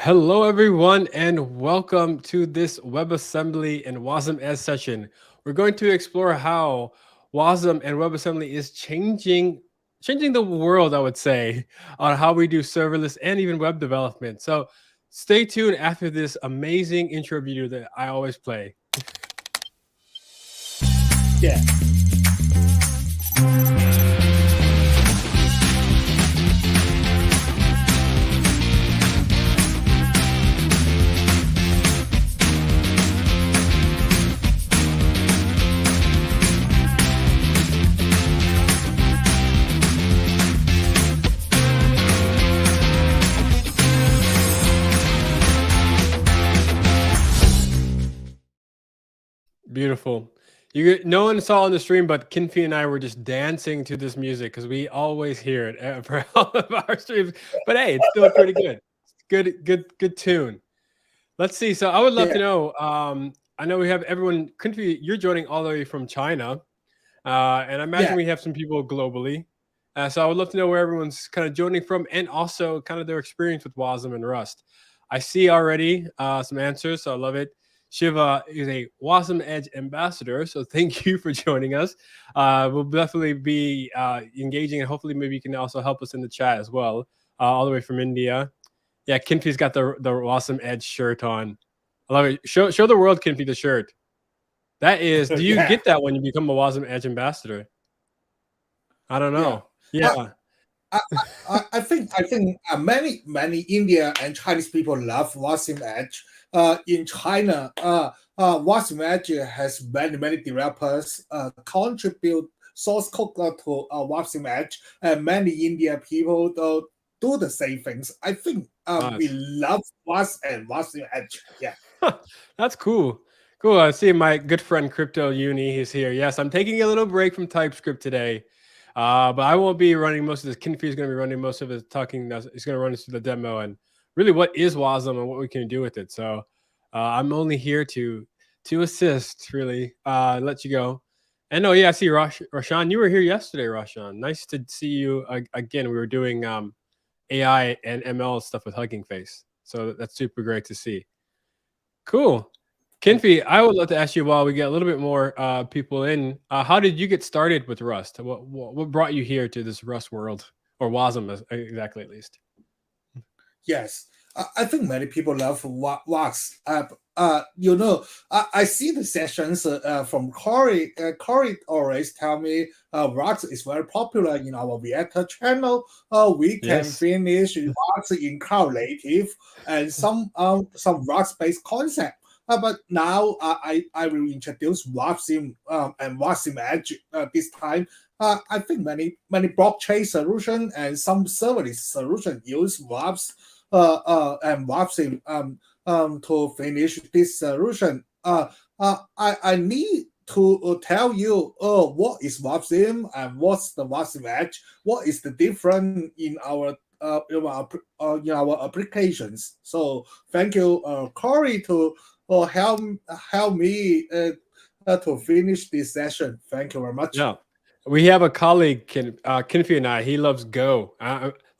Hello, everyone, and welcome to this WebAssembly and WASMEdge session. We're going to explore how WASM and WebAssembly is changing the world, I would say, on how we do serverless and even web development. So stay tuned after this amazing intro video that I always play. Yeah. Beautiful. No one saw on the stream, but Kinfi and I were just dancing to this music because we always hear it for all of our streams. But hey, it's still pretty good. Good tune. Let's see. So I would love to know. I know we have everyone. Kinfi, you're joining all the way from China, and I imagine we have some people globally. So I would love to know where everyone's kind of joining from, and also kind of their experience with WASM and Rust. I see already some answers, so I love it. Shiva is a WASMEdge ambassador, so thank you for joining us. We'll definitely be engaging, and hopefully maybe you can also help us in the chat as well, all the way from India. Yeah, Kinfi's got the WASMEdge shirt on. I love it. Show the world, Kinfi, the shirt. That is, do you get that when you become a WASMEdge ambassador? I don't know. Yeah. I think many India and Chinese people love WASMEdge. In China, WASMEdge has many developers contribute source code to WASMEdge, and many India people do the same things. I think we love WASMEdge. Yeah, that's cool. Cool. I see my good friend Crypto Uni. He's here. Yes, I'm taking a little break from TypeScript today. But I won't be running most of this. Kinfi is going to be running most of his talking. He's going to run us through the demo and really what is WASM and what we can do with it. So I'm only here to assist, really. Let you go. And no, yeah, I see Roshan. You were here yesterday, Roshan. Nice to see you again. We were doing AI and ML stuff with Hugging Face. So that's super great to see. Cool. Kinfi, I would love to ask you while we get a little bit more people in. How did you get started with Rust? What brought you here to this Rust world, or WASM exactly, at least? Yes, I think many people love Rust. I see the sessions from Corey. Corey always tell me Rust is very popular in our Vieta channel. We can finish Rust in cloud native and some Rust-based concept. But now I will introduce WASM and WASMEdge this time. I think many blockchain solution and some serverless solution use WASM and WASM to finish this solution. I need to tell you what is WASM and what's the WASMEdge. What is the difference in our applications? So thank you, Corey, to help me to finish this session. Thank you very much. Yeah, we have a colleague, Kinfi and I. He loves Go.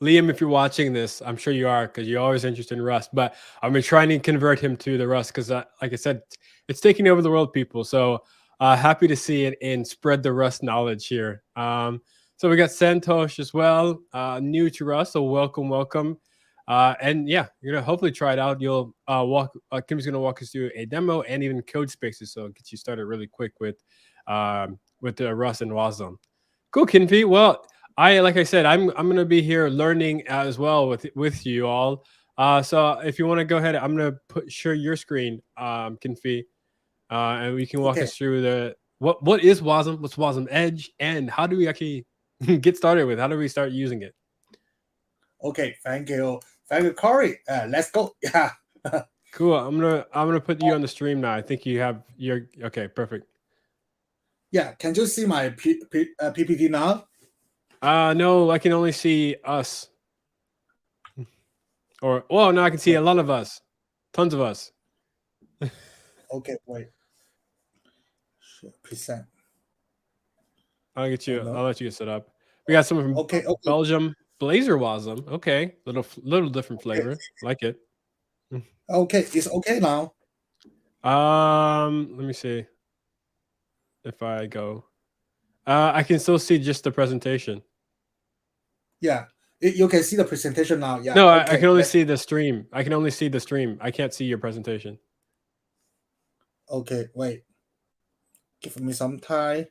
Liam, if you're watching this, I'm sure you are because you're always interested in Rust. But I've been trying to convert him to the Rust because, like I said, it's taking over the world, people. So happy to see it and spread the Rust knowledge here. So we got Santosh as well, new to Rust. So welcome. And yeah, you're gonna hopefully try it out. You'll Kim's gonna walk us through a demo and even Codespaces, so it gets you started really quick with the Rust and WASM. Cool, Kinfi. Well, like I said, I'm gonna be here learning as well with you all. So if you want to go ahead, I'm gonna share your screen, Kinfi, and we can walk us through what is WASM, what's WASMEdge, and how do we actually get started with? How do we start using it? Okay, thank you, Corey. Let's go. Yeah. Cool. I'm gonna put you on the stream now. I think you have your okay. Perfect. Yeah. Can you see my PPT now? No, I can only see us. Or now I can see a lot of us, tons of us. Okay, wait. Percent. I'll let you get set up. We got someone from Belgium. Blazer WASM. Okay, little different flavor. Like it. Okay, it's okay now. Let me see if I go. I can still see just the presentation. Yeah, you can see the presentation now. Yeah. No, Okay. I can only see the stream. I can only see the stream. I can't see your presentation. Okay, wait. Give me some time.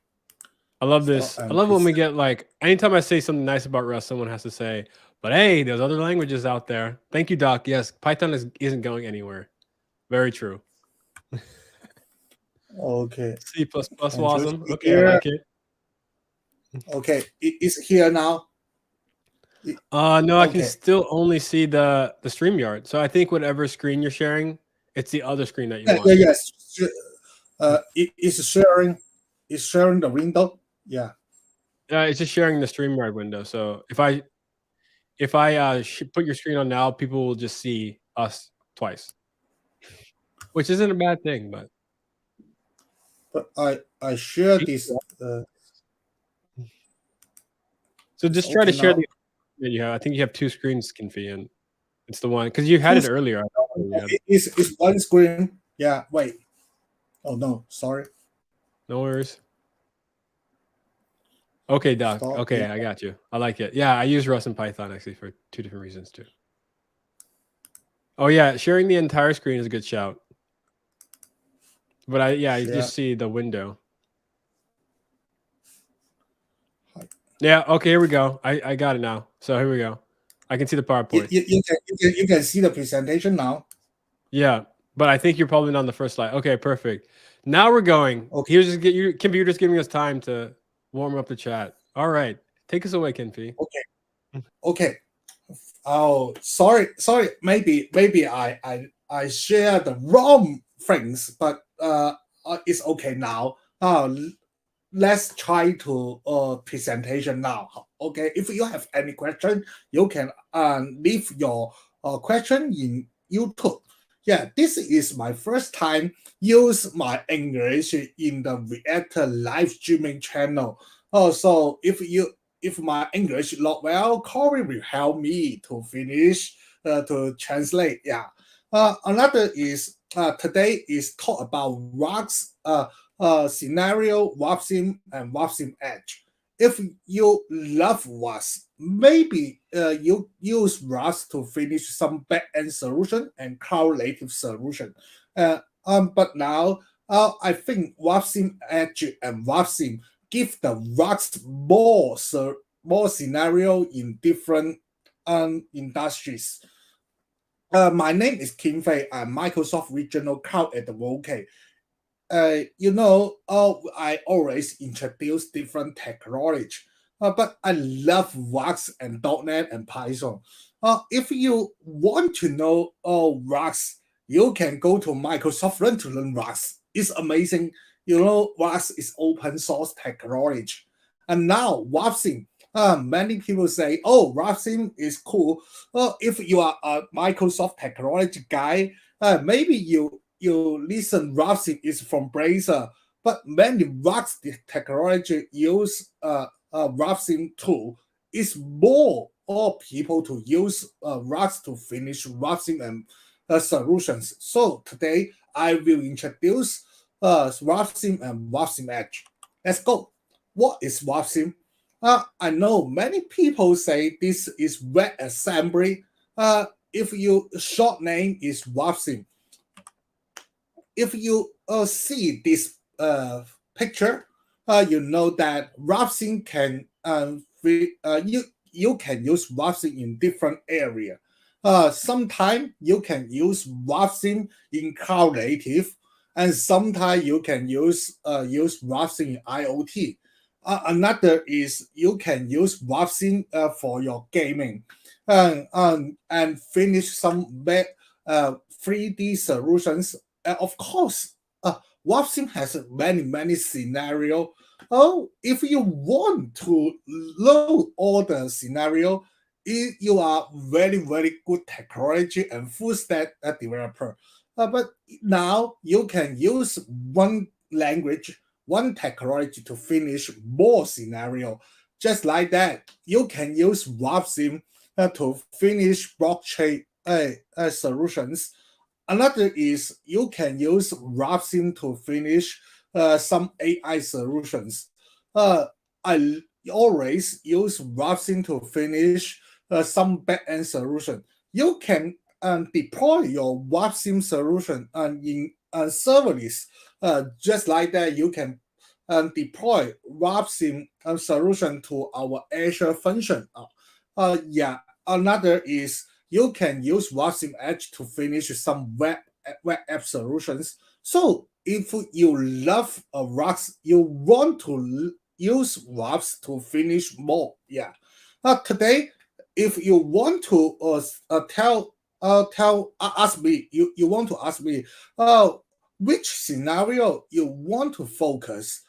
I love this. I love when we get like anytime I say something nice about Rust, someone has to say, "But hey, there's other languages out there." Thank you, Doc. Yes, Python isn't going anywhere. Very true. Okay. C++ Can you WASM. see Okay, I here? like it. Okay, it's here now. No, I can Okay. still only see the StreamYard. So I think whatever screen you're sharing, it's the other screen that you want. Yes. It is sharing. It's sharing the window. Yeah. It's just sharing the StreamYard window. So if I put your screen on now, people will just see us twice, which isn't a bad thing. But I share this. so just try to share now. that you have. I think you have two screens, Kinfi, and it's the one because you had it earlier. It's one screen. Yeah. Wait. Oh no. Sorry. No worries. Okay, Doc. Stop Okay, it. I got you. I like it. Yeah, I use Rust and Python actually for two different reasons too. Oh yeah, sharing the entire screen is a good shout. But I just see the window. Yeah. Okay. Here we go. I got it now. So here we go. I can see the PowerPoint. You can see the presentation now. Yeah, but I think you're probably not on the first slide. Okay, perfect. Now we're going. Okay. Here's just get your computer's giving us time to warm up the chat. All right, take us away, Kinfi. Okay. Oh, sorry. Maybe I share the wrong things, but it's okay now. Let's try to presentation now. Okay, if you have any question, you can leave your question in YouTube. Yeah, this is my first time use my English in the Reactor live streaming channel. So if my English not well, Corey will help me to finish to translate. Yeah. Another is today is talk about rocks scenario, WASM, and WASMEdge. If you love Rust, maybe you use Rust to finish some back-end solution and cloud-native solution. But now, I think WASMEdge and WASM give the Rust more scenario in different industries. My name is Kim Fei. I'm Microsoft Regional Cloud Advocate. I always introduce different technology, but I love Rust and .NET and Python. If you want to know Rust, you can go to Microsoft Learn to learn Rust. It's amazing. Rust is open source technology. And now WASM, many people say, oh, WASM is cool. If you are a Microsoft technology guy, maybe you listen WASM is from Blazor, but many Rust technology use WASM tool. It's more all people to use Rust to finish WASM and solutions. So today I will introduce WASM and WASMEdge. Let's go. What is WASM? I know many people say this is WebAssembly. If you short name is WASM. If you see this picture, you know that WASM can you can use WASM in different area. Sometimes you can use WASM in cloud native, and sometimes you can use WASM in IoT. Another is you can use WASM for your gaming, and finish some 3D solutions. Of course, WASM has many scenario. Oh, if you want to load all the scenario, you are very good technology and full stack developer. But now you can use one language, one technology to finish more scenario. Just like that, you can use WASM to finish blockchain solutions. Another is you can use WASM to finish some AI solutions. I always use WASM to finish some backend solution. You can deploy your WASM solution in serverless. Just like that, you can deploy WASM solution to our Azure function. Yeah, another is you can use WASMEdge to finish some web app solutions. So if you love RAS, you want to use RAS to finish more. Yeah. Today, if you want to ask me, you want to ask me, which scenario you want to focus,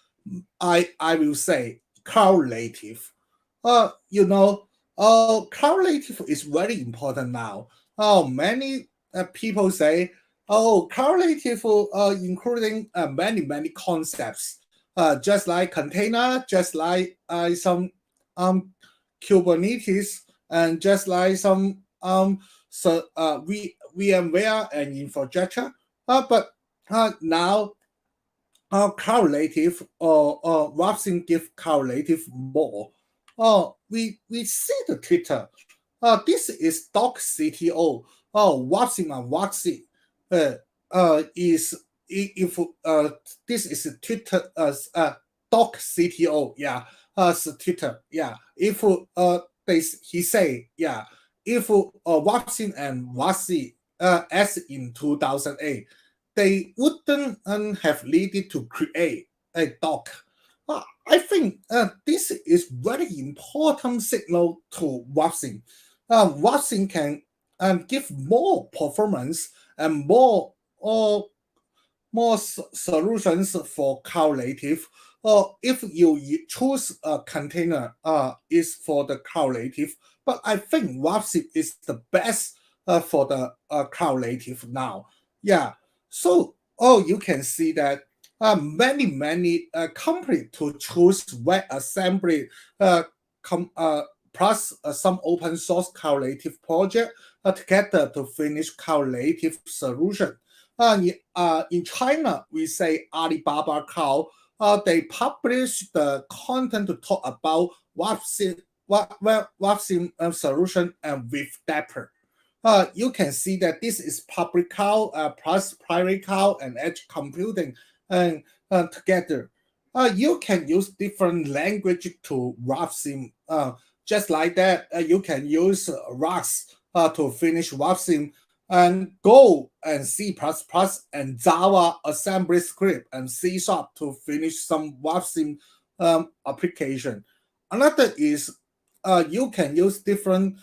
I will say cloud native. You know, cloud native is very important now. Many people say, cloud native, including many concepts, just like container, just like some Kubernetes, and just like some VMware and infrastructure. But now cloud native or Watson give cloud native more. We see the Twitter. This is Doc CTO. Watson and Watson is if this is Twitter Doc CTO. Yeah, Twitter. Yeah, if he say yeah, if Watson and Watson as in 2008 they wouldn't have needed to create a doc. I think this is very important signal to Watson. Watson can give more performance and more solutions for cloud native. If you choose a container, is for the cloud native. But I think Watson is the best for the cloud native now. Yeah. So, you can see that many companies to choose WebAssembly plus some open source cloud native project together to finish cloud native solution. In China, we say Alibaba Cloud. They publish the content to talk about WASM solution and with Dapper. You can see that this is public cloud plus private cloud and edge computing and together. You can use different language to WASM. Just like that, you can use Rust to finish WASM and Go and C++ and Java assembly script and C# to finish some WASM application. Another is you can use different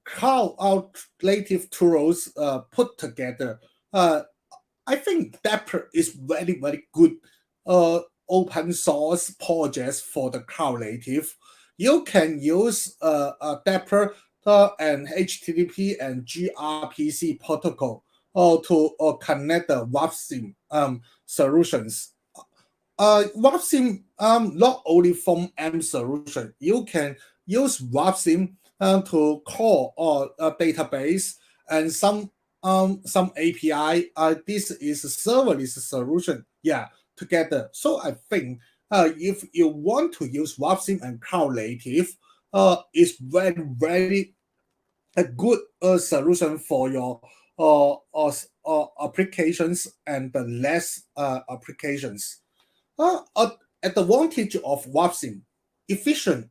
cloud native tools put together. I think Dapper is very good open source projects for the cloud native. You can use Dapper and HTTP and gRPC protocol to connect the WASM solutions. WASM not only from M solution, you can use WASM to call a database and some API. This is a serverless solution. Yeah, together. So I think if you want to use WASM and cloud native, it's very a good solution for your applications and the less applications. Advantage of WASM: efficient,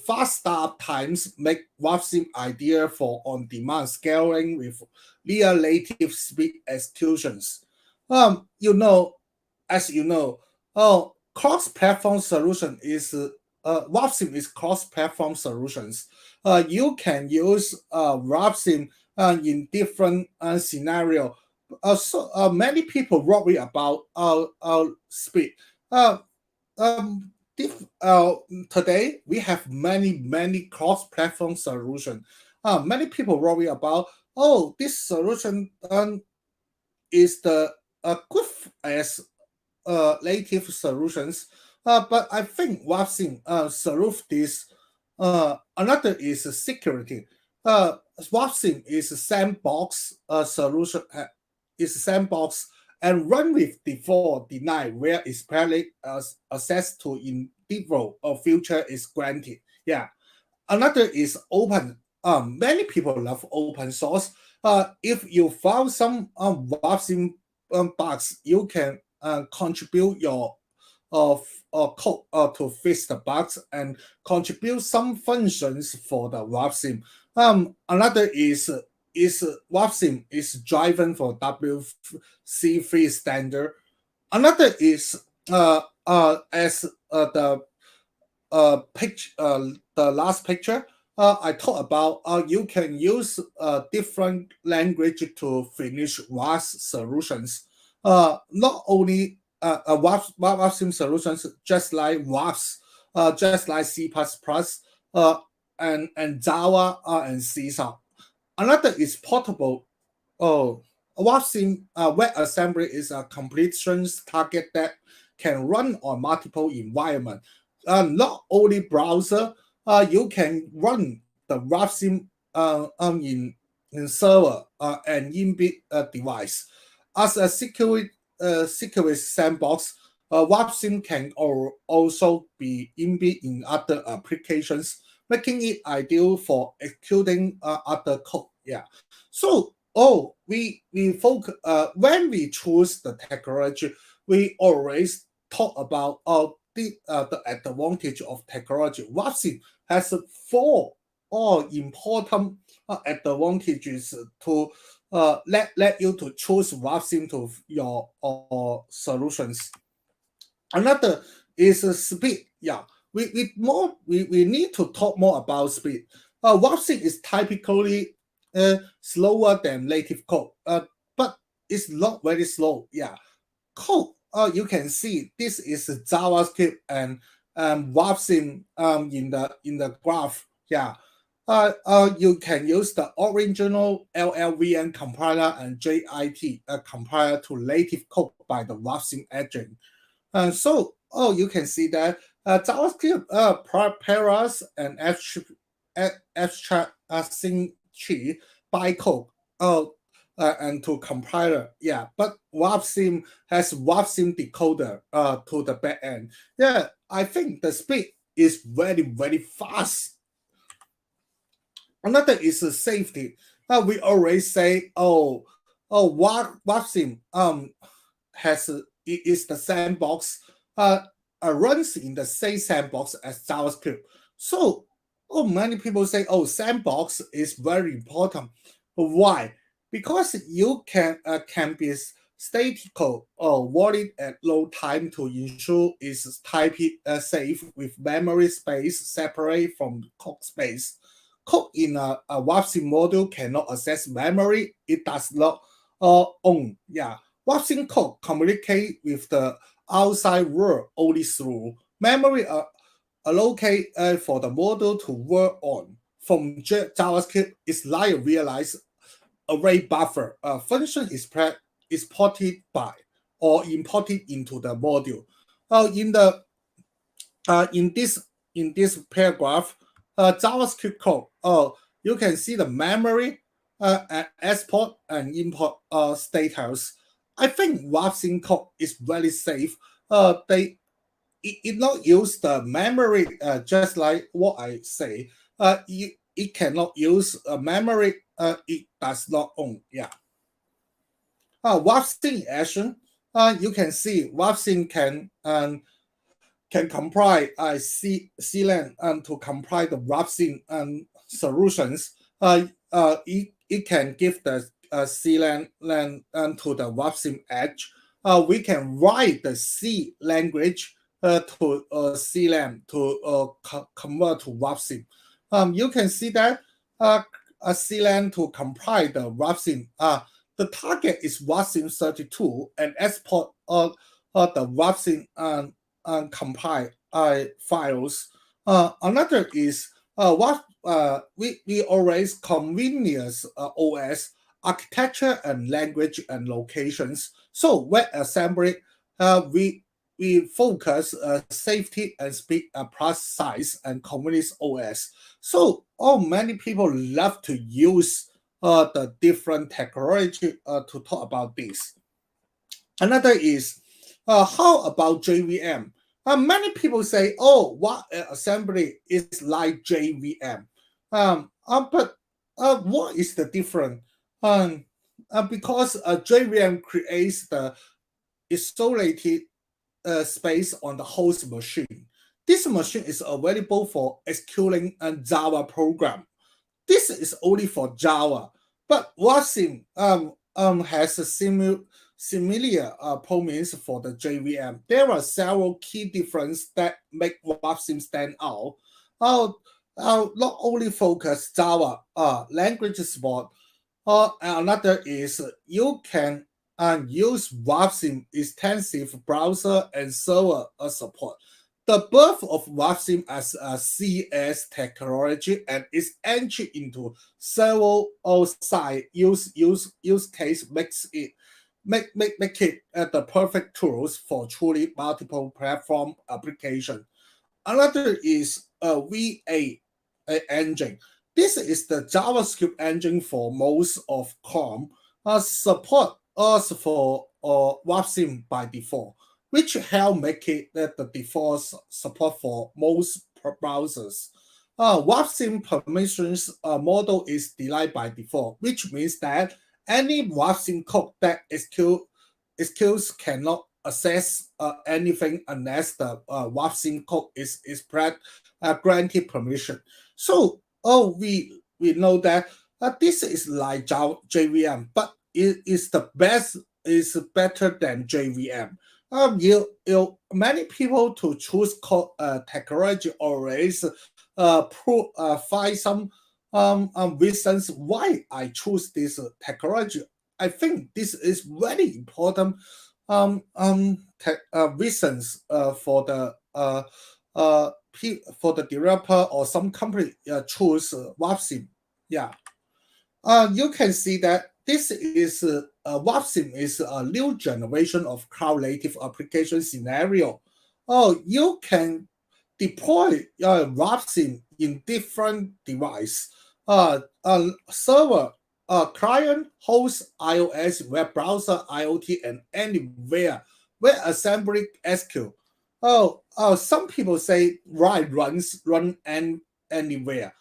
fast start times make WASM ideal for on-demand scaling with real native speed executions. You know, as you know, cross-platform solution is WASM is cross-platform solutions. You can use WASM in different scenario. So many people worry about speed. Uh, Today we have many cross-platform solution. Many people worry about this solution is the good as native solutions. But I think WASM solve this. Another is security. WASM is a sandbox solution is sandbox and run with default denied where explicit access to interval or future is granted. Yeah. Another is open. Many people love open source. If you found some WASM bugs, you can contribute your code to fix the bugs and contribute some functions for the WASM. Another is WASM is driven for WC3 standard. Another is as the last picture, I talk about you can use different language to finish WAS solutions. Not only WASM solutions, just like WAS, just like C++, and Java and C#. Another is portable. Oh, WASM WebAssembly is a completions target that can run on multiple environments. Not only browser, you can run the WASM in server and in-bit device. As a secure sandbox, WASM can also be in-bit in other applications, making it ideal for executing other code. Yeah. So, we focus when we choose the technology, we always talk about the advantage of technology. WASM has four important advantages to let you to choose WASM to your solutions. Another is speed. Yeah, we need to talk more about speed. WASM is typically slower than native code, but it's not very slow. Yeah, code. You can see this is JavaScript and WASM in the graph. Yeah. You can use the original LLVM compiler and JIT compiler to native code by the WASM engine. So, you can see that JavaScript prepares an abstract tree bytecode and to compiler. Yeah, but WASM has WASM decoder to the backend. Yeah, I think the speed is very, very fast. Another is safety. We always say, WASM has is the sandbox runs in the same sandbox as JavaScript. So, many people say, sandbox is very important. Why? Because you can be statical or valid at low time to ensure it's type safe with memory space separate from code space. Code in a WASM module cannot access memory. It does not own. Yeah, WASM code communicate with the outside world only through memory allocate for the model to work on. From JavaScript, it's like realize array buffer. A function is ported by or imported into the module. In this paragraph, JavaScript code, you can see the memory export and import status. I think WASM code is very safe. It not use the memory just like what I say. It cannot use memory. It does not own. Yeah. WASM action. You can see WASM can compile CLAN to compile the WASM solutions. It can give the CLAN to the WASM edge. We can write the C language to CLAN to convert to WASM. You can see that a CLAN to compile the WASM. The target is WASM 32 and export the WASM compile files. Another is we always convenience OS architecture and language and locations. So WebAssembly, we focus safety and speed plus size and convenience OS. So many people love to use the different technology to talk about this. Another is how about JVM? Many people say, oh, WebAssembly is like JVM. But what is the difference? Because JVM creates the isolated space on the host machine. This machine is available for executing a Java program. This is only for Java, but WASM has a similar promise for the JVM. There are several key differences that make WASM stand out. Not only focus Java language support, another is you can use WASM extensive browser and server support. The birth of WASM as a CS technology and its entry into several side use case makes it the perfect tools for truly multiple platform application. Another is a VA engine. This is the JavaScript engine for most of COM. Support us for WASM by default, which help make it the default support for most browsers. WASM permissions model is denied by default, which means that any WASM code that executes cannot access anything unless the WASM code is granted permission. So, we know that this is like JVM, but it is the best is better than JVM. Many people to choose technology always find some reasons why I choose this technology. I think this is very important reasons for the developer or some company choose WASM. Yeah. You can see that this is WASM is a new generation of cloud-native application scenario. You can deploy WASM in different device, server, client, host, iOS, web browser, IoT, and anywhere where assembly SQ. Some people say run anywhere.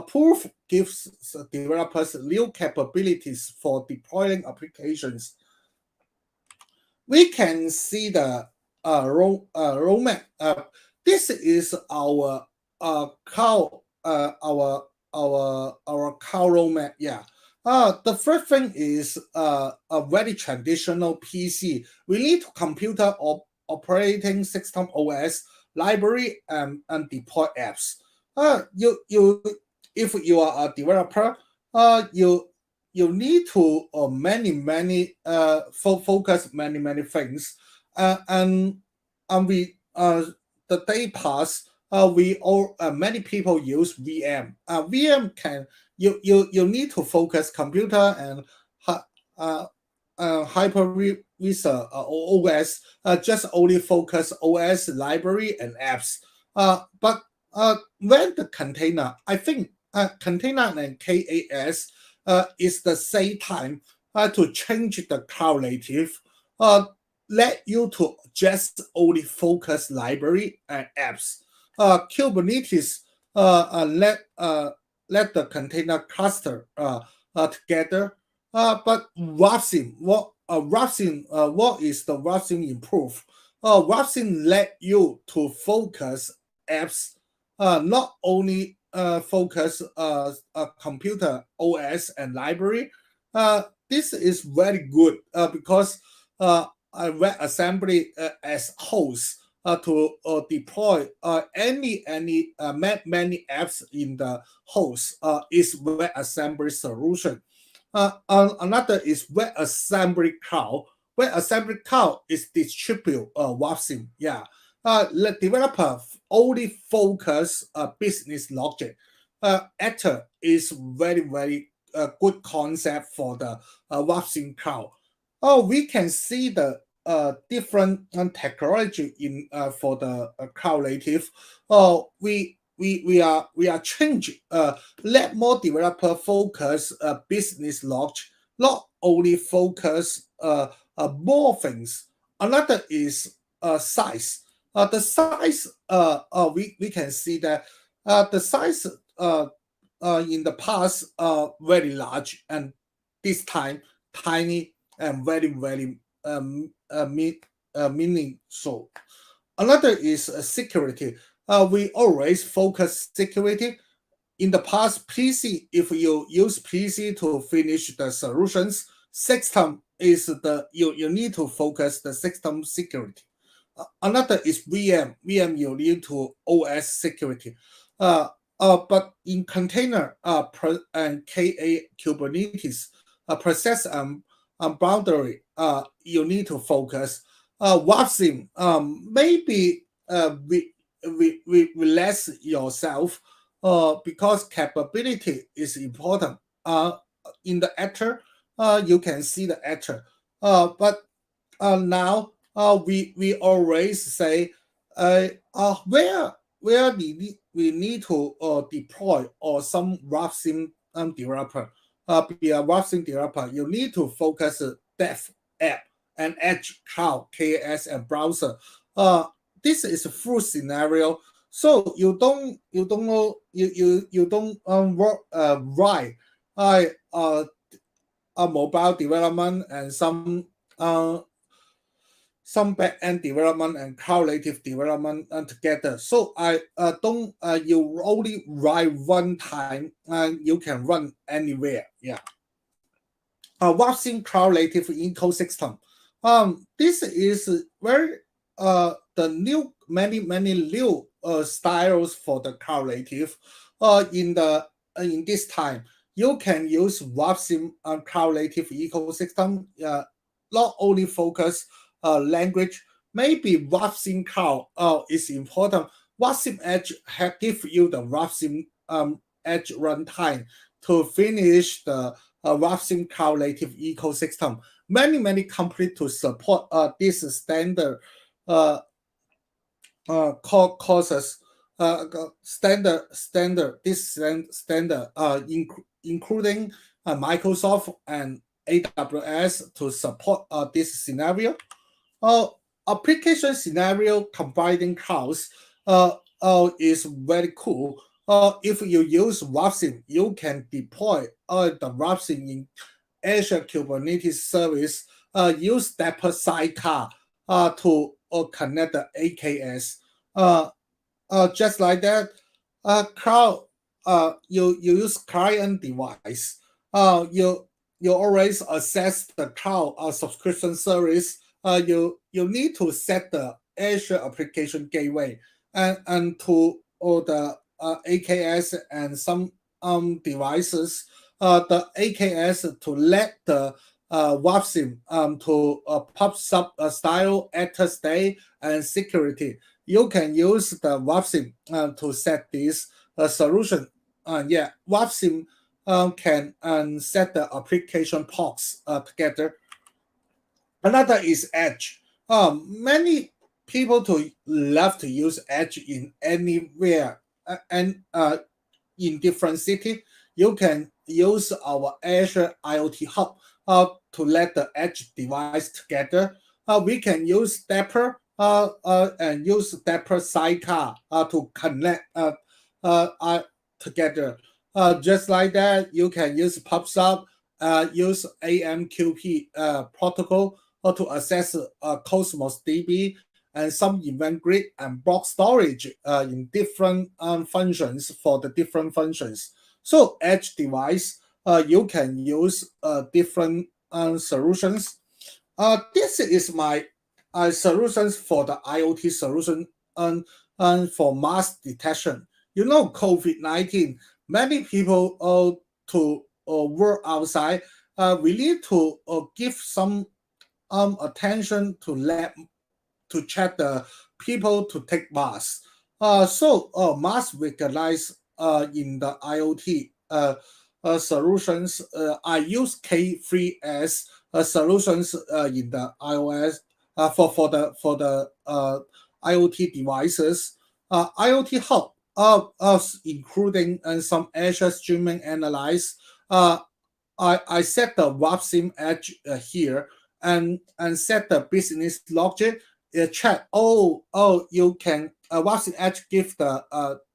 Proof gives developers new capabilities for deploying applications. We can see the roadmap. This is our cloud cloud roadmap. Yeah. The first thing is a very traditional PC. We need computer operating system OS library and deploy apps. If you are a developer, you need to focus many things, and we the day pass. Many people use VM. VM can you need to focus computer and hypervisor OS. Just only focus OS library and apps. But when the container, I think container and KAS is the same time to change the cloud native. Let you to just only focus library and apps. Kubernetes let the container cluster together. But WASM, what is the WASM improve? WASM let you to focus apps, not only focus computer OS and library. This is very good because WebAssembly as host to deploy many apps in the host is WebAssembly solution. Another is WebAssembly Cloud. WebAssembly Cloud is distribute WASM. Yeah. The developer only focus business logic. Actor is very good concept for the WASM Cloud. We can see the different technology in for the cloud native. We we are changing let more developer focus business logic, not only focus more things. Another is size. The size we can see that the size in the past very large, and this time tiny and very meaningful. Another is security. We always focus security. In the past, PC, if you use PC to finish the solutions, system is you need to focus the system security. Another is VM you need to OS security. But in container and KA Kubernetes process and boundary, you need to focus. WASM, maybe we less yourself because capability is important. In the actor, you can see the actor. But now we always say where we need to deploy or some WASM developer. Be a WASM developer, you need to focus dev app and edge cloud KS and browser. This is a full scenario, so you don't know you don't write a mobile development and some back-end development and cloud-native development together. So I don't you only write one time and you can run anywhere. Yeah. WASM cloud-native ecosystem. This is very the new many new styles for the cloud-native. In this time, you can use WASM cloud-native ecosystem. Not only focus language, maybe WASM cloud is important. WASMEdge give you the WASM edge runtime to finish the WASM cloud native ecosystem. Many companies to support this standard courses. Including Microsoft and AWS to support this scenario. Application scenario combining clouds is very cool. If you use WASM, you can deploy the WASM in Azure Kubernetes service. Use Dapper sidecar to connect the AKS. Just like that, cloud. You use client device. You always access the cloud subscription service. You need to set the Azure application gateway and to all the AKS and some devices. The AKS to let the WASM to pops up style, actor state, and security. You can use the WASM to set this solution. WASM can set the application pods together. Another is Edge. Many people love to use Edge in anywhere and in different city. You can use our Azure IoT Hub to let the Edge device together. We can use Dapper and use Dapper sidecar to connect together. Just like that, you can use PubSub, use AMQP protocol to access Cosmos DB and some event grid and block storage in different functions for the different functions. So edge device, you can use different solutions. This is my solutions for the IoT solution and for mass detection. You know, COVID-19, many people to work outside. We need to give some attention to check the people to take mask. So mask recognize in the IoT solutions. I use K3S solutions in the iOS for the IoT devices. IoT Hub including some Azure streaming analyze. I set the WASMEdge here and set the business logic. Check. You can WASMEdge give the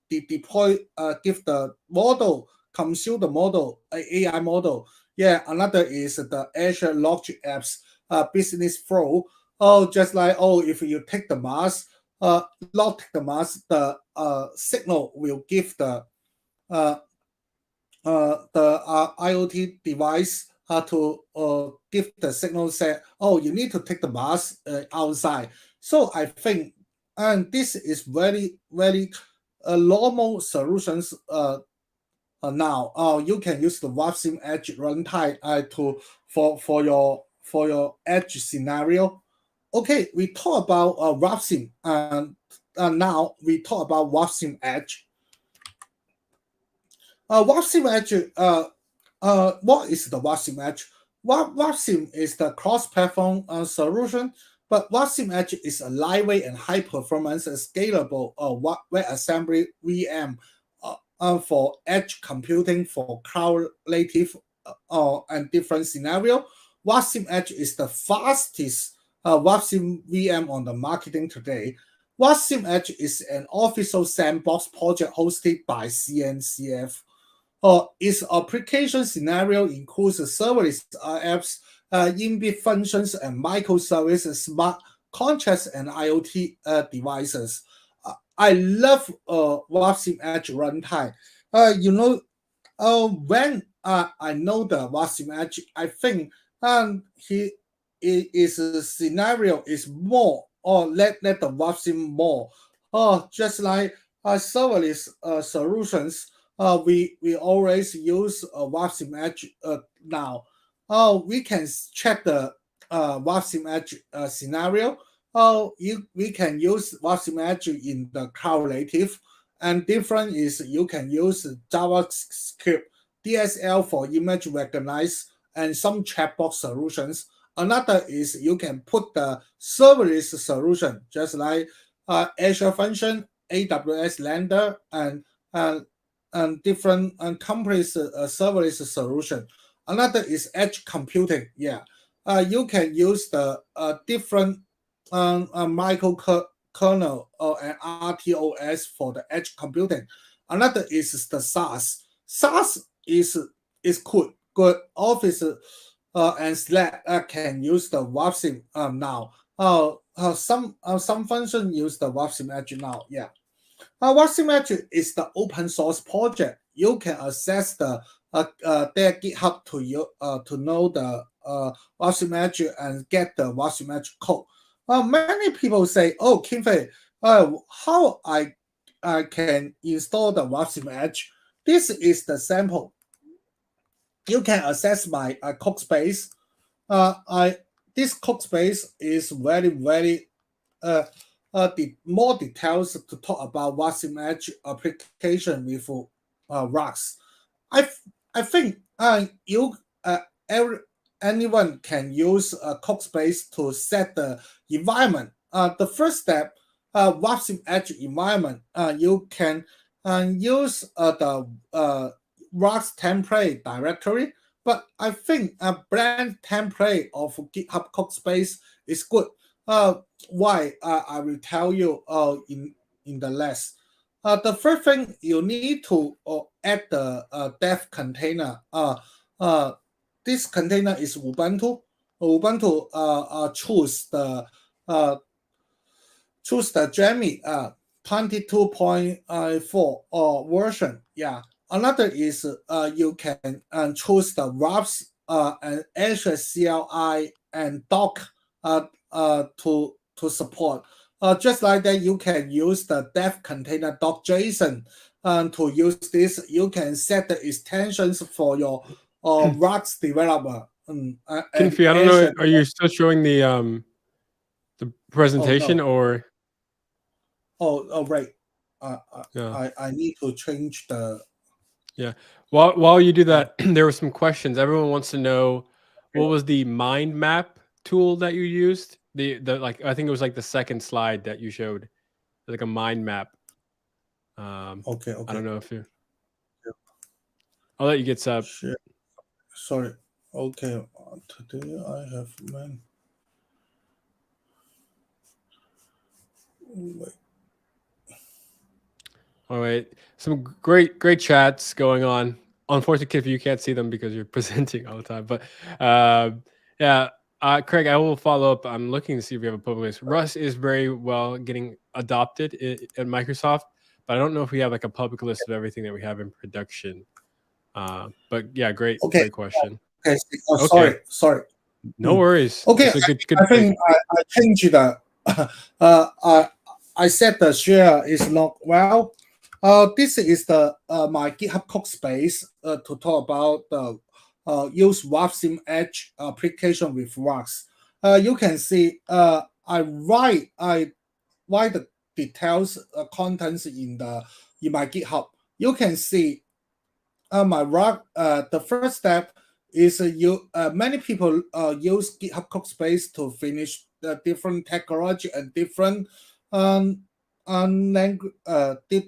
deploy give the model, consume the model, AI model. Yeah, another is the Azure Logic Apps business flow. Just like if you take the mask, not take the mask, the signal will give uh, the IoT device to give the signal say, you need to take the mask outside. So I think, and this is very, very normal solutions now. You can use the WASMEdge runtime for your edge scenario. Okay, we talk about WASM, and now we talk about WASMEdge. WASMEdge, what is the WASMEdge? WASM is the cross-platform solution, but WASMEdge is a lightweight and high-performance and scalable WebAssembly VM for edge computing for cloud-native and different scenario. WASMEdge is the fastest WASM VM on the marketing today. WASMEdge is an official sandbox project hosted by CNCF. Its application scenario includes serverless apps, in-bit functions, and microservices, smart contracts, and IoT devices. I love WASMEdge runtime. When I know the WASMEdge, I think his scenario is more, or let the WASM more. Just like serverless solutions, we always use WASMEdge now. We can check the WASMEdge scenario. We can use WASMEdge in the cloud native, and different is you can use JavaScript DSL for image recognize and some chatbot solutions. Another is you can put the serverless solution, just like Azure Function, AWS Lambda, and different companies serverless solution. Another is edge computing. Yeah, you can use the different microkernel and RTOS for the edge computing. Another is the SaaS. SaaS is good. Office and Slack can use the WASM now. Some function use the WASMEdge now. Yeah. WASMEdge is the open source project. You can access their GitHub to know the WASMEdge and get the WASMEdge code. Many people say, "Oh, Kinfei, how I can install the WASMEdge?" This is the sample. You can access my Codespace. This Codespace is very more details to talk about WASMEdge application with rocks. I think anyone can use Codespace to set the environment. The first step, WASMEdge environment, you can use the rocks template directory, but I think a brand template of GitHub Codespace is good. Why? I will tell you in the list. The first thing you need to add the dev container. This container is Ubuntu. Ubuntu choose the Jammy 22.4 version. Yeah. Another is you can choose the RAPS and Azure CLI and Doc to support. Just like that, you can use the dev container .json to use this. You can set the extensions for your Rux developer. Kinfei, I don't know. Are you still showing the presentation or? Oh, right. Yeah. I need to change the. Yeah. While you do that, there were some questions. Everyone wants to know what was the mind map tool that you used? The like I think it was like the second slide that you showed, like a mind map. Okay. I don't know if you. I'll let you get set up. Share. Sorry. Okay. Today I have man. Wait. All right, some great chats going on. Unfortunately, Kip, you can't see them because you're presenting all the time. But yeah, Craig, I will follow up. I'm looking to see if we have a public list. Rust is very well getting adopted at Microsoft, but I don't know if we have like a public list of everything that we have in production. But yeah, great question. Okay. Oh, Okay, sorry. no worries. Okay. It's a good I break. think I changed the. I said the share is not well. This is the my GitHub Codespace to talk about the use WASMEdge application with Rust. You can see I write the details contents in my GitHub. You can see my Rust. The first step is many people use GitHub Codespace to finish the different technology and different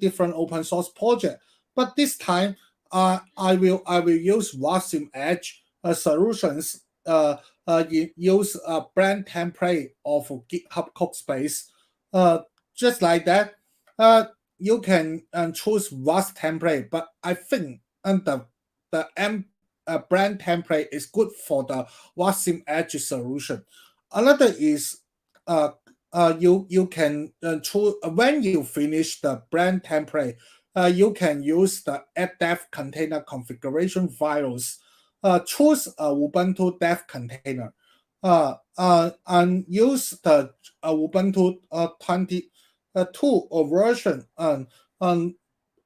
different open source project. But this time, I will use WASMEdge solutions. Use a brand template of GitHub Codespace. Just like that, you can choose Rust template. But I think the brand template is good for the WASMEdge solution. Another is you can choose when you finish the brand template, you can use the add dev container configuration files. Choose a Ubuntu dev container, and use the Ubuntu 22 version.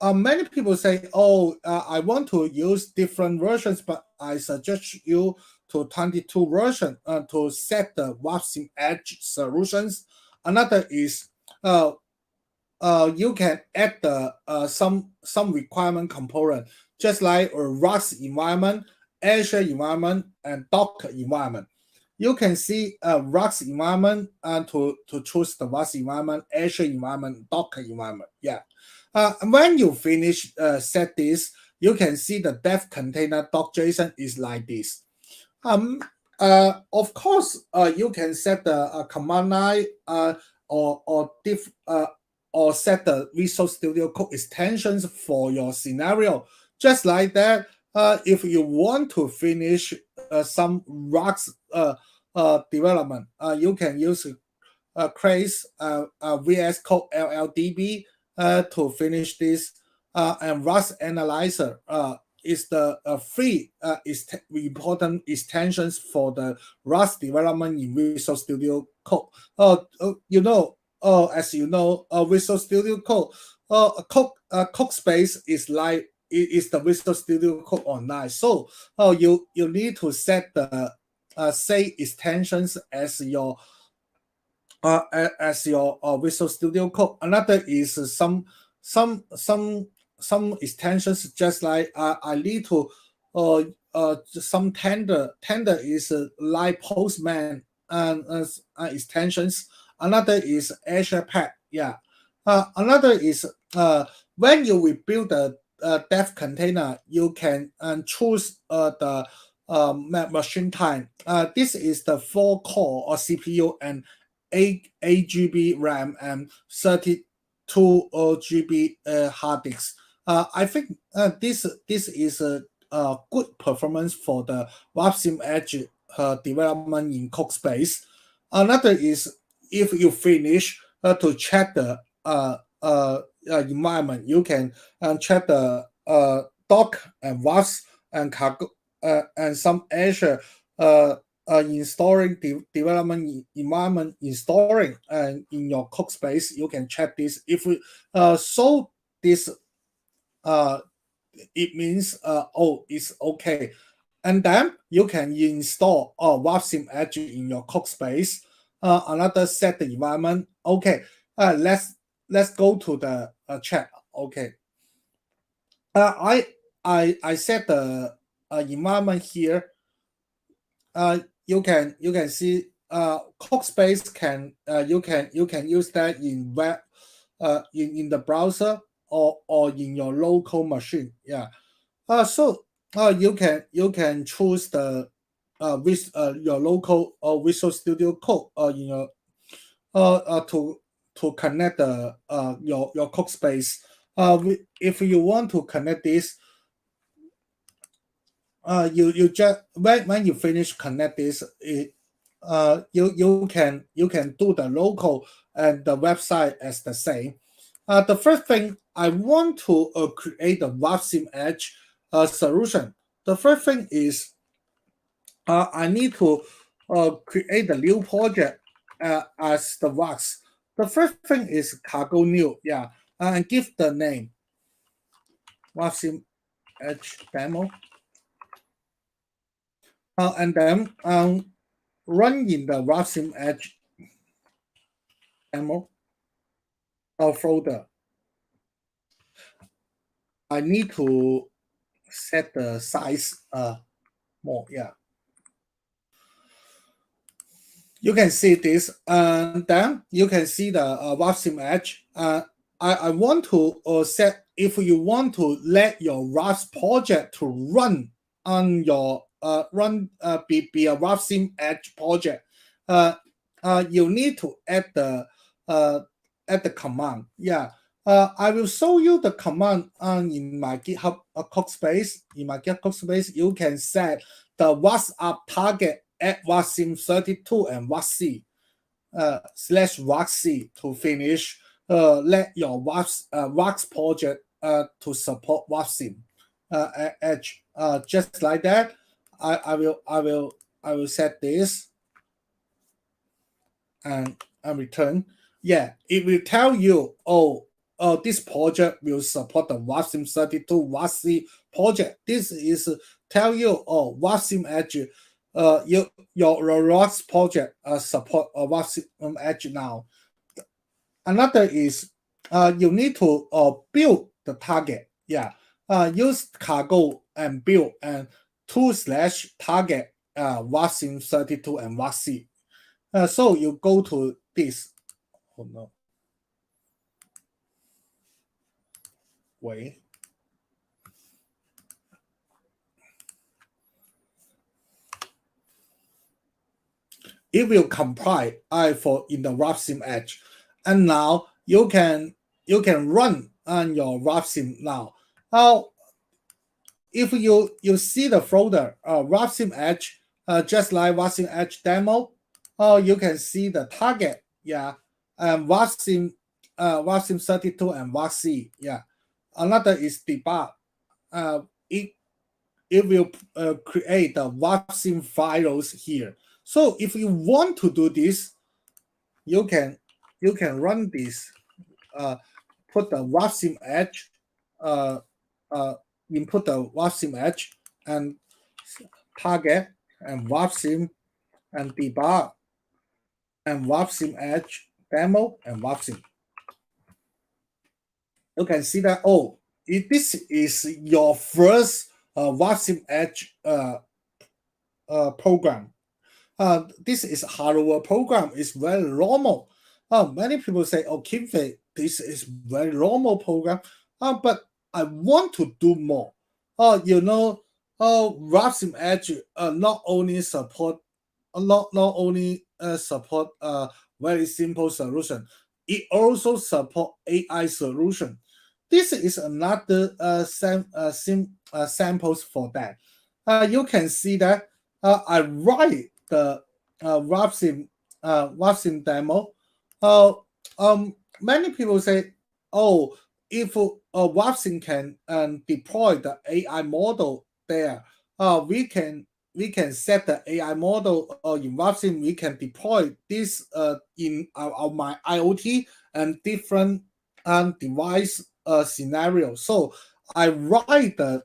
Many people say, "Oh, I want to use different versions," but I suggest you to 22 version to set the WASMEdge solutions. Another is you can add the some requirement component, just like a Rust environment, Azure environment, and Docker environment. You can see a Rust environment and to choose the Rust environment, Azure environment, Docker environment. Yeah. When you finish set this, you can see the dev container .json is like this. Of course, you can set the command line or set the Visual Studio Code extensions for your scenario. Just like that, if you want to finish some Rust development, you can use Craze VS Code LLDB to finish this, and Rust Analyzer is the free important extensions for the Rust development in Visual Studio Code. As you know, Visual Studio Code, Codespace is like is the Visual Studio Code online. So, you need to set the say extensions as your Visual Studio Code. Another is some extensions, just like I need to some tender is like Postman and extensions. Another is Azure Pack. Yeah. Another is when you will build a dev container, you can choose the machine time. This is the 4-core or CPU and 8 GB RAM and 32 GB hard disk. I think this is a good performance for the WASMEdge development in Codespace. Another is if you finish to check the environment, you can check the Docker and WASM and cargo and some Azure installing development environment installing and in your Codespace. You can check this. If so this it means it's okay, and then you can install WASMEdge in your Codespace. Another set the environment. Okay, let's go to the chat. Okay, I set the environment here. You can see Codespace can you can use that in web in the browser. or in your local machine. Yeah. So you can choose the with your local Visual Studio Code in your to connect the your code space. If you want to connect this, you just when you finish connect this, you can do the local and the website as the same. The first thing I want to create a WASMEdge solution. The first thing is I need to create a new project as the WAS. The first thing is cargo new, yeah, and give the name WASMEdge demo, and then run in the WASMEdge demo folder. I need to set the size more, yeah. You can see this, and then you can see the WASMEdge. I want to set if you want to let your RAS project to run on your be a WASMEdge project. You need to add the command. Yeah. I will show you the command in my GitHub Codespace. In my GitHub Codespace, you can set the WhatsApp target at WASM32 and WASC /WASC to finish. Let your WAS project to support WASM edge. Just like that. I will set this and return. Yeah, it will tell you, this project will support the WASM32 WASC project. This is tell you, WASMEdge, your ROS project support WASMEdge now. Another is you need to build the target. Yeah, use cargo and build and /target WASM32 and WASC. So you go to this. Oh no. Wait. It will compile for in the WASMEdge, and now you can run on your WASM now. If you see the folder WASMEdge, just like WASMEdge demo, you can see the target, yeah, and WASM32 and WASC, yeah. Another is debug. It will create the WASM files here. So if you want to do this, you can run this. Put the WASMEdge, input the WASMEdge and target and WASM and debug and WASMEdge demo and WASM. You can see that this is your first WASMEdge program. This is hardware program. It's very normal. Many people say, Kimfei, this is very normal program. But I want to do more. WASMEdge not only support very simple solution, it also support AI solution. This is another samples for that. You can see that I write the WASM demo. Many people say, if WASM can deploy the AI model there, we can set the AI model in WASM. We can deploy this in my IoT and different device scenario. So I write the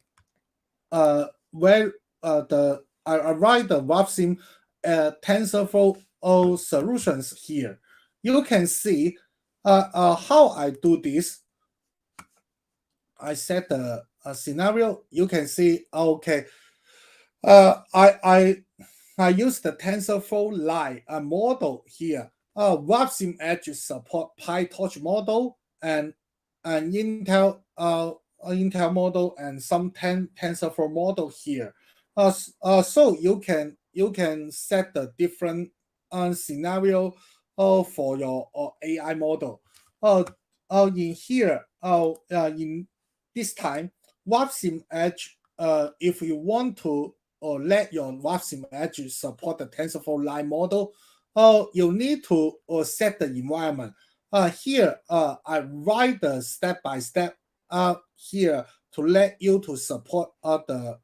I write the WASM TensorFlow solutions here. You can see how I do this. I set the scenario. You can see, okay. I use the TensorFlow Lite model here. WASMEdge support PyTorch model and an Intel model and some TensorFlow model here. So you can set the different scenario for your AI model. In here, in this time, WASMEdge, if you want to let your WASMEdge support the TensorFlow line model, you need to set the environment. Here, I write the step by step here to let you to support the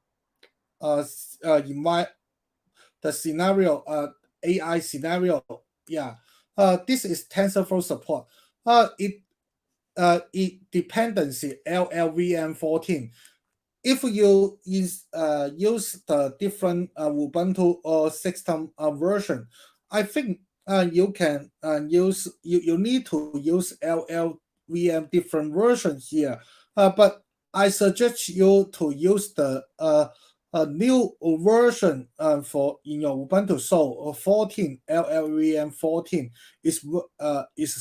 the scenario AI scenario. Yeah, this is TensorFlow support. It dependency LLVM 14. If you use the different Ubuntu system version, I think you can you need to use LLVM different version here. But I suggest you to use the a new version for in your Ubuntu. So 14 LLVM 14 is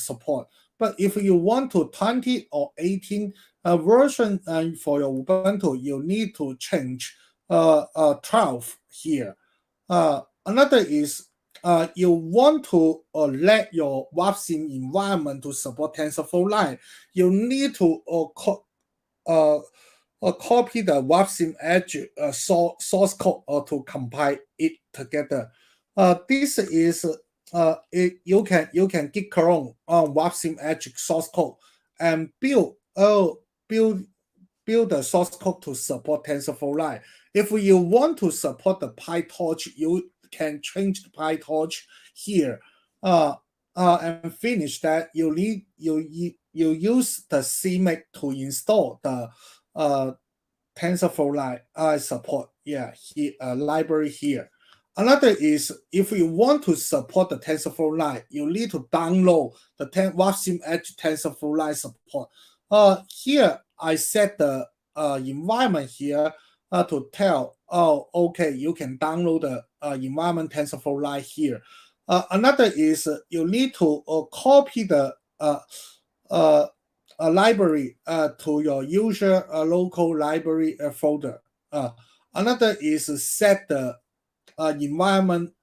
support. But if you want to 20 or 18 version for your Ubuntu, you need to change 12 here. Another is you want to let your WASM environment to support TensorFlow line. You need to copy the WASMEdge source code to compile it together. This is you can git clone on WASMEdge source code and build the source code to support TensorFlow line. If you want to support the PyTorch, you can change the PyTorch here. And finish that. You use the CMake to install the TensorFlow line support. Yeah, library here. Another is if you want to support the TensorFlow line, you need to download the WASMEdge TensorFlow line support. Here I set the environment here to tell, okay, you can download the environment TensorFlow line here. Another is you need to copy the library to your user local library folder. Another is set the environment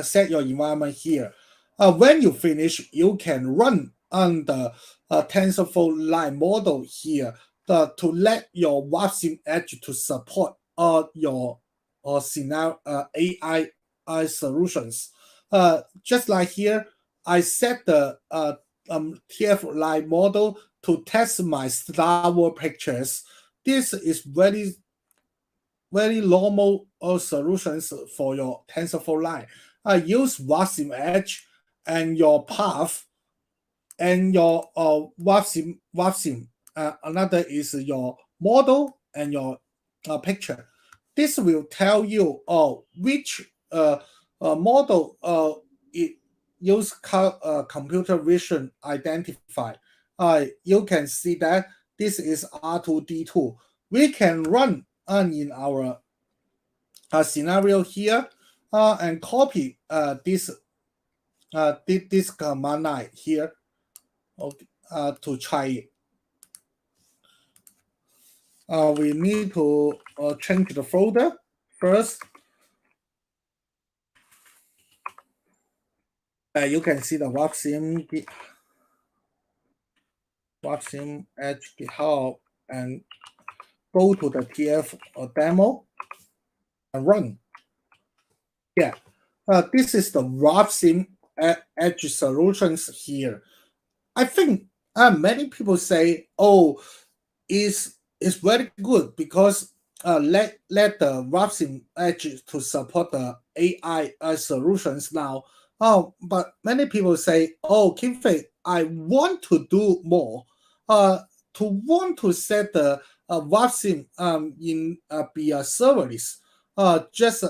set your environment here. When you finish, you can run on the TensorFlow line model here to let your WASMEdge to support your scenario AI solutions. Just like here, I set the TF line model to test my Star Wars pictures. This is very normal solutions for your TensorFlow line. Use WASMEdge and your path and your WASM. Another is your model and your picture. This will tell you which model it use computer vision identify. You can see that this is R2D2. We can run in our scenario here and copy this command line here to try it. We need to change the folder first. You can see the WASMEdge GitHub and go to the TF demo and run. Yeah, this is the WASMEdge solutions here. I think many people say, "Oh, it's very good because let the WASMEdge to support the AI solutions now." But many people say, "Oh, Kim-Fei, I want to do more. To want to set the WASM in be a serverless. Just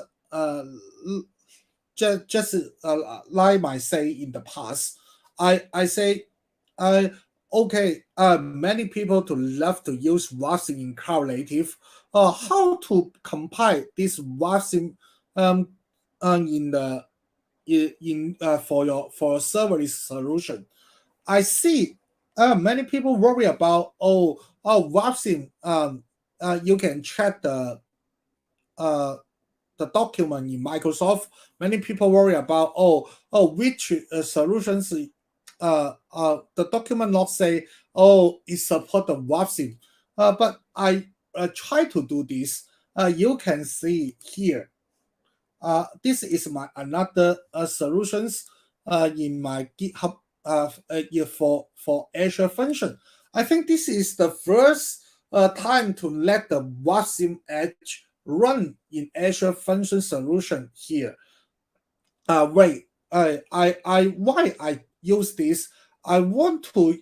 like I say in the past, I say, okay, many people to love to use WASM in cloud native. How to compile this WASM in the for a serverless solution? I see many people worry about WASM. You can check the document in Microsoft. Many people worry about which solutions the document not say it support the WASM. But I try to do this. You can see here. This is my another solutions in my GitHub for Azure function. I think this is the first time to let the WASMEdge run in Azure function solution here. Why I use this? I want to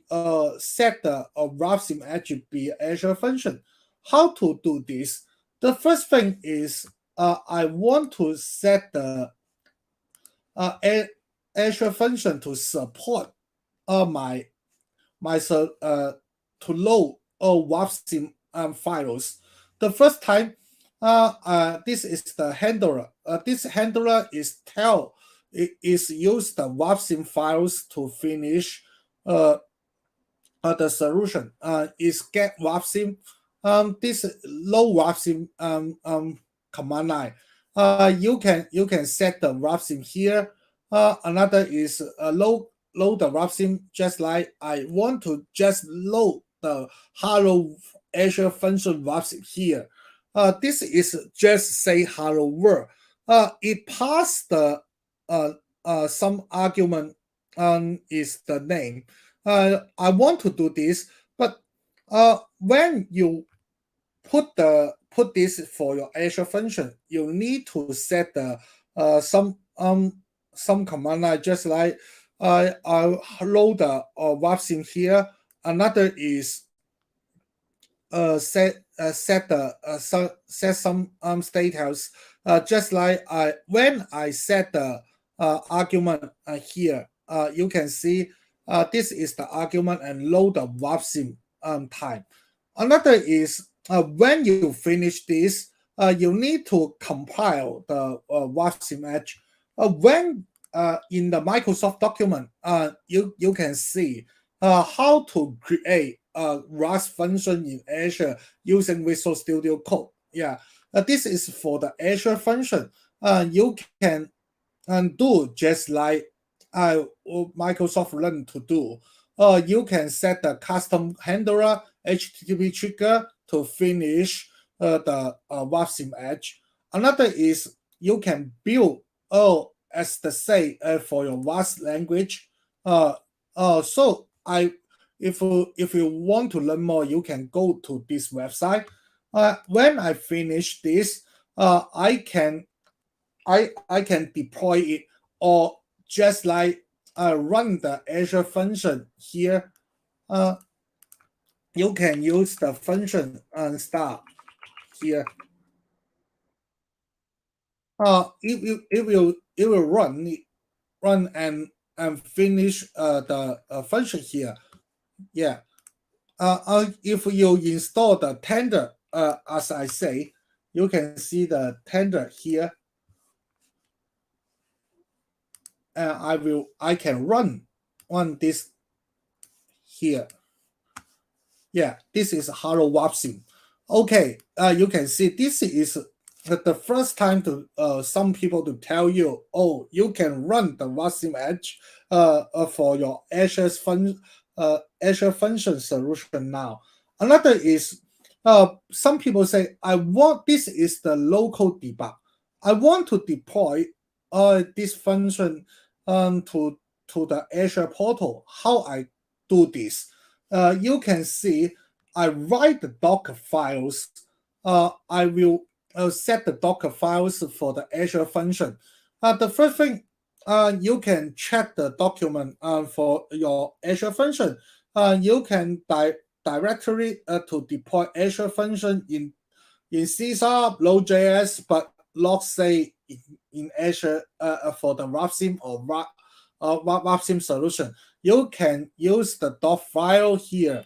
set the WASMEdge be Azure function. How to do this? The first thing is I want to set the Azure function to support my to load WASM files. The first time, this is the handler. This handler is use the WASM files to finish the solution. Is get WASM. This low WASM command line. You can set the WASM here. Another is load the WASM just like I want to just load the hello Azure function WASM here. This is just say hello world. It passed the some argument is the name. I want to do this, but when you put this for your Azure function, you need to set the some command line just like I'll load the WASM here. Another is set some status just like when I set the argument here. You can see this is the argument and load the WASM time. Another is when you finish this, you need to compile the WASMEdge. When in the Microsoft document, you can see how to create a RAS function in Azure using Visual Studio Code. Yeah, this is for the Azure function. You can do just like Microsoft learned to do. You can set the custom handler HTTP trigger to finish the WASMEdge. Another is you can build as the say for your WAS language. So if you want to learn more, you can go to this website. When I finish this, I can deploy it or just like run the Azure function here. You can use the function start here. It will run and finish the function here. Yeah. If you install the tender, as I say, you can see the tender here. I can run this here. Yeah, this is hello WASM. Okay, you can see this is the first time to some people to tell you, oh, you can run the WASMEdge for your Azure function solution now. Another is some people say, this is the local debug. I want to deploy this function to the Azure portal. How I do this? You can see I write the Docker files. I will set the Docker files for the Azure function. The first thing, you can check the document for your Azure function. You can directly to deploy Azure function in C#, Node.js, but not say in Azure for the WASM or WASM solution. You can use the doc file here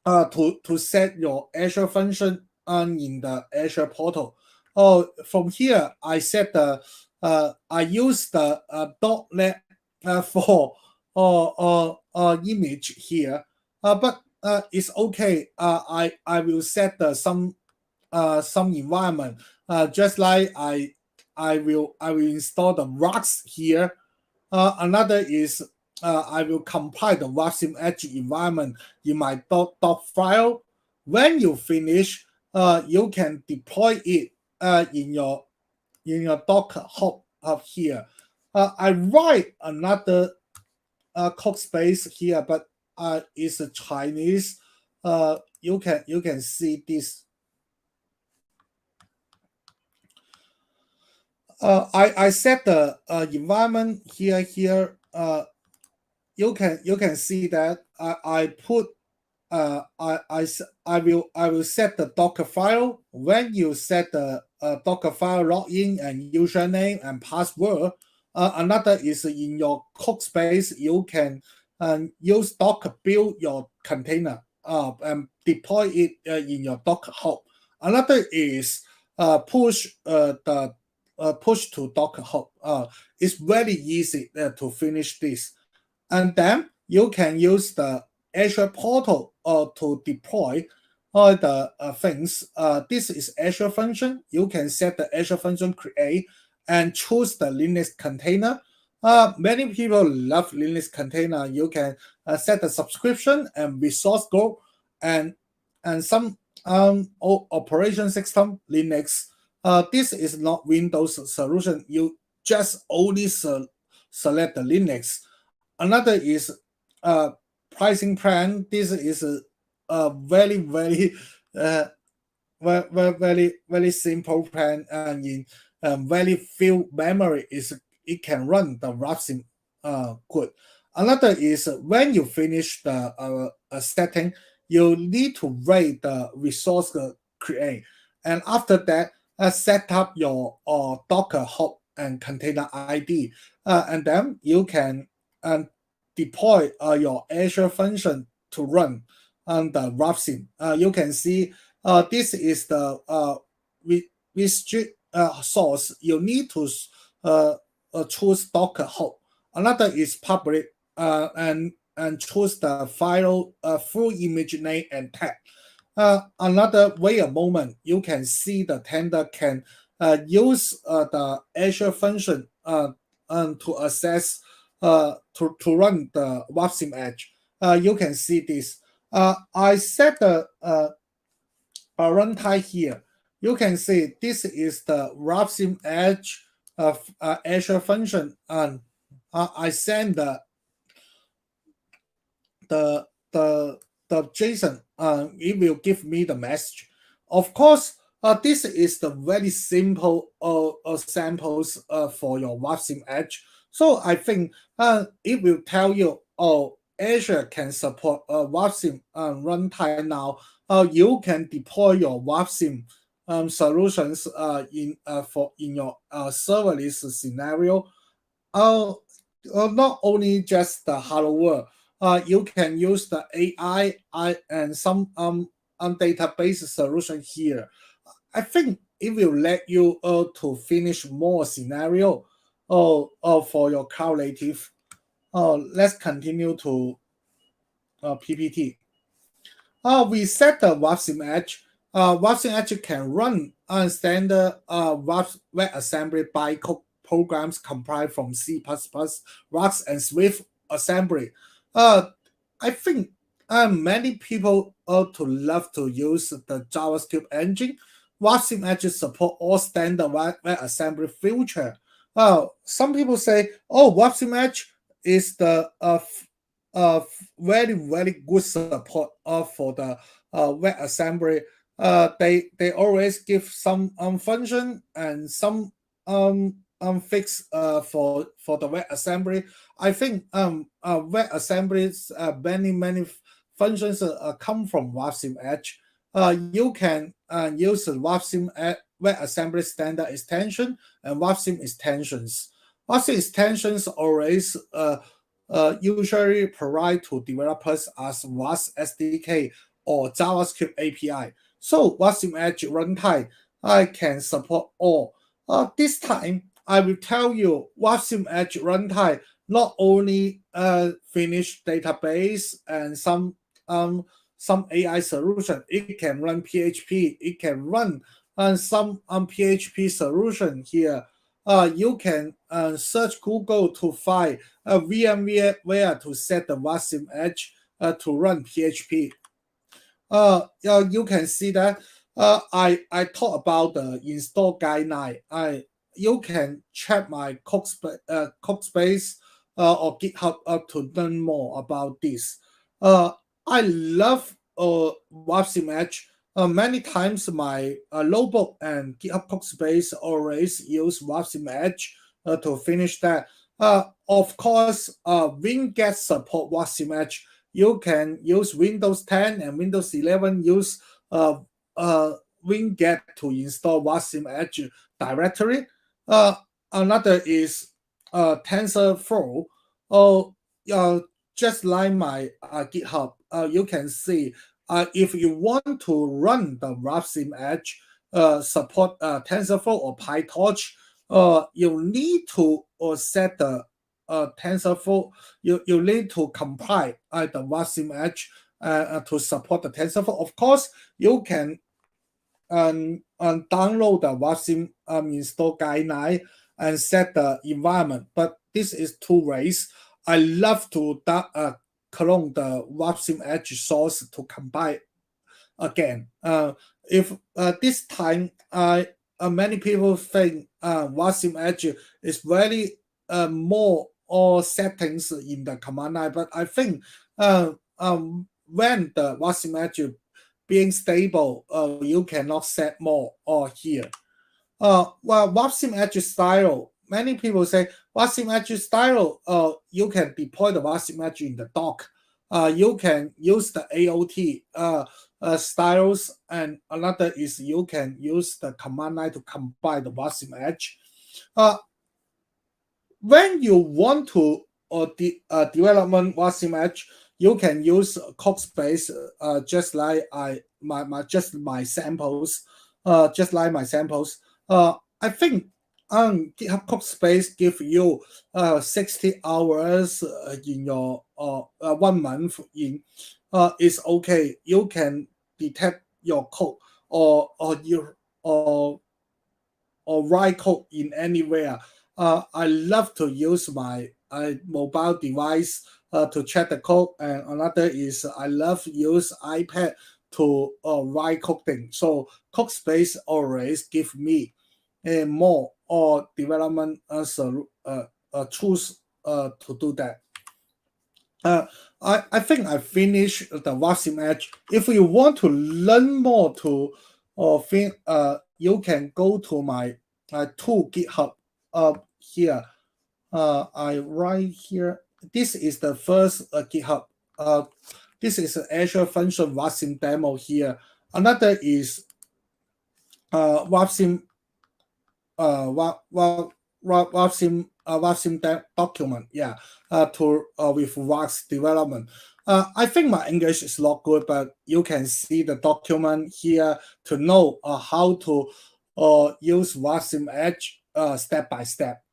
to set your Azure function in the Azure portal. From here, I set the I use the .NET for or image here. But it's okay. I will set some environment. Just like I will install the rocks here. Another is I will compile the WASMEdge environment in my dot file. When you finish, you can deploy it in your Docker hub up here. I write another code space here, but it's a Chinese. You can see this. I set the environment here. You can see that I put I will set the Docker file. When you set the Docker file login and username and password, another is in your code space. You can use Docker build your container and deploy it in your Docker hub. Another is push to Docker hub. It's very easy to finish this, and then you can use the Azure portal to deploy all the things. This is Azure function. You can set the Azure function create and choose the Linux container. Many people love Linux container. You can set the subscription and resource group and some operation system Linux. This is not Windows solution. You just only select the Linux. Another is pricing plan. This is a very very simple plan, and in very few memory it can run the WASM good. Another is when you finish the setting, you need to write the resource create, and after that set up your Docker hub and container ID, and then you can deploy your Azure function to run on the WASM. You can see this is the restrict source. You need to choose Docker hub. Another is public and choose the file full image name and tag. Another wait a moment. You can see the tender can use the Azure function to access to run the WASMEdge. You can see this. I set the runtime here. You can see this is the WASMEdge Azure function, and I send the JSON. It will give me the message. Of course, this is the very simple samples for your WASMEdge. So I think it will tell you, oh, Azure can support WASM runtime now. You can deploy your WASM solutions in your serverless scenario. Not only just the hello world. You can use the AI and some database solution here. I think it will let you to finish more scenario for your cloud native. Let's continue to PPT. We set the WASMEdge. WASMEdge can run on standard WebAssembly bytecode programs compiled from C++, Rust, and Swift assembly. I think many people love to use the JavaScript engine. WASMEdge support all standard WebAssembly feature. Some people say, "Oh, WASMEdge is the very good support for the WebAssembly." They always give some function and some fix for the WebAssembly. I think WebAssembly's many functions come from WASMEdge. You can use the WebAssembly standard extension and WASM extensions. WASM extensions always usually provide to developers as WAS SDK or JavaScript API. So WASMEdge runtime I can support all. This time I will tell you WASMEdge runtime not only finish database and some AI solution. It can run PHP. It can run some PHP solution here. You can search Google to find a VMware where to set the WASMEdge to run PHP. You can see that I talk about the install guideline. You can check my Codespace or GitHub to learn more about this. I love WASMEdge. Many times my notebook and GitHub Codespace always use WASMEdge to finish that. Of course, WinGet support WASMEdge. You can use Windows 10 and Windows 11 use WinGet to install WASMEdge directory. Another is TensorFlow. Just like my GitHub, you can see if you want to run the WASMEdge support TensorFlow or PyTorch, you need to set the TensorFlow. You need to compile the WASMEdge to support the TensorFlow. Of course, you can download the WASM install guideline and set the environment. But this is two ways. I love to clone the WASMEdge source to compile again. If this time, many people think WASMEdge is very more all settings in the command line, but I think when the WASMEdge being stable, you cannot set more or here. Well, WASMEdge style, many people say WASMEdge style, you can deploy the WASMEdge in the dock. You can use the AOT styles, and another is you can use the command line to combine the WASMEdge. When you want to development WASMEdge, you can use Codespace just like my samples, just like my samples. I think GitHub Codespace give you 60 hours in your 1 month in is okay. You can detect your code or write code in anywhere. I love to use my mobile device to check the code, and another is I love use iPad to write coding. So Codespace always give me more or development tools to do that. I think I finished the WASMEdge. If you want to learn more you can go to my to GitHub here. I write here. This is the first GitHub. This is an Azure Function WASM demo here. Another is WASM document, yeah, to with WAS development. I think my English is not good, but you can see the document here to know how to use WASMEdge step by step.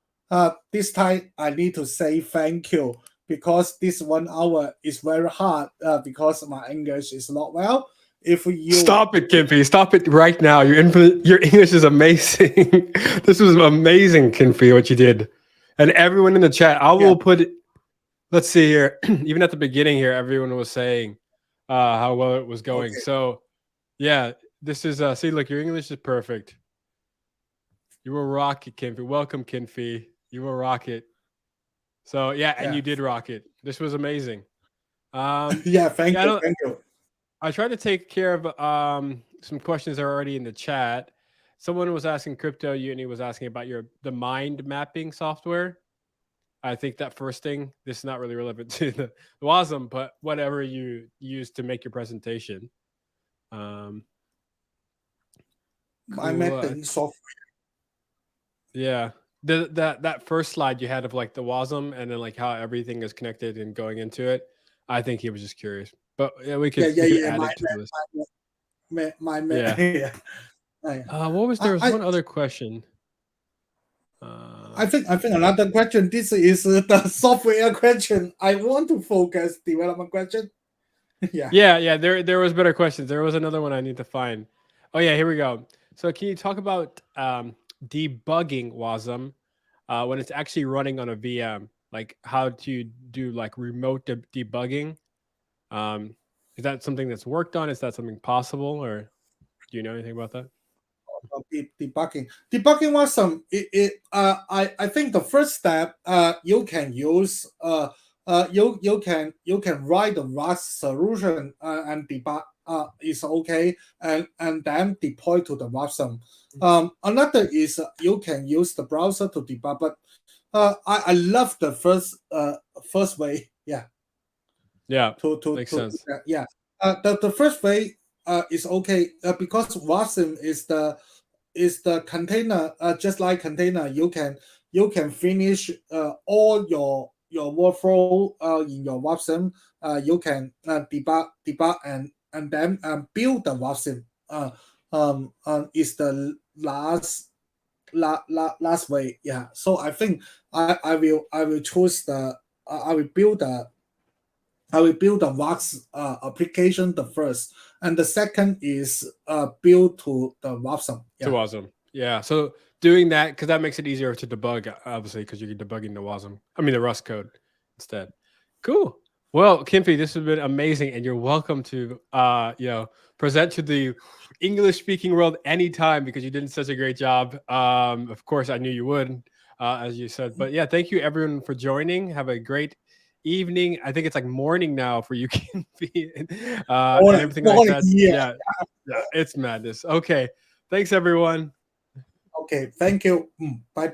This time I need to say thank you because this 1 hour is very hard because my English is not well. If you stop it, Kinfi, stop it right now. Your English is amazing. This was amazing, Kinfi, what you did. And everyone in the chat, I will put it. Let's see here. Even at the beginning here, everyone was saying how well it was going. Okay. So yeah, this is see, look, your English is perfect. You will rock it, Kinfi. Welcome, Kinfi. You will rock it. So yeah, and you did rock it. This was amazing. Thank you. I tried to take care of some questions that are already in the chat. Someone was asking Crypto Uni was asking about the mind mapping software. I think that first thing, this is not really relevant to the WASM, but whatever you use to make your presentation. Mind mapping software. Yeah. That first slide you had of like the WASM and then like how everything is connected and going into it. I think he was just curious. But yeah, we could add it to this. What was there was one other question. I think another question. This is the software question. I want to focus development question. Yeah. There was better questions. There was another one I need to find. Oh yeah, here we go. So can you talk about debugging WASM when it's actually running on a VM? Like how to do like remote debugging? Is that something that's worked on? Is that something possible, or do you know anything about that? Debugging was some. I think the first step. You can use. You can write the RAS solution and debug. Is okay, and then deploy to the WASM. Another is you can use the browser to debug, but I love the first way. Yeah. Yeah, To makes sense. yeah. The first way is okay because WASM is the container, just like container. You can finish all your workflow in your WASM. You can debug and then build the WASM. Is the last way. Yeah. So I think I will choose the I will build the WAS application the first, and the second is build to the WASM. To Yeah. WASM. Yeah. So doing that, because that makes it easier to debug, obviously, because you're debugging the WASM. I mean the Rust code instead. Cool. Well, Kimpy, this has been amazing, and you're welcome to present to the English speaking world anytime because you did such a great job. Of course, I knew you would, as you said. But yeah, thank you everyone for joining. Have a great evening. I think it's like morning now for you, Kimpy, and everything like that. Yeah. Yeah, it's madness. Okay. Thanks, everyone. Okay. Thank you. Bye.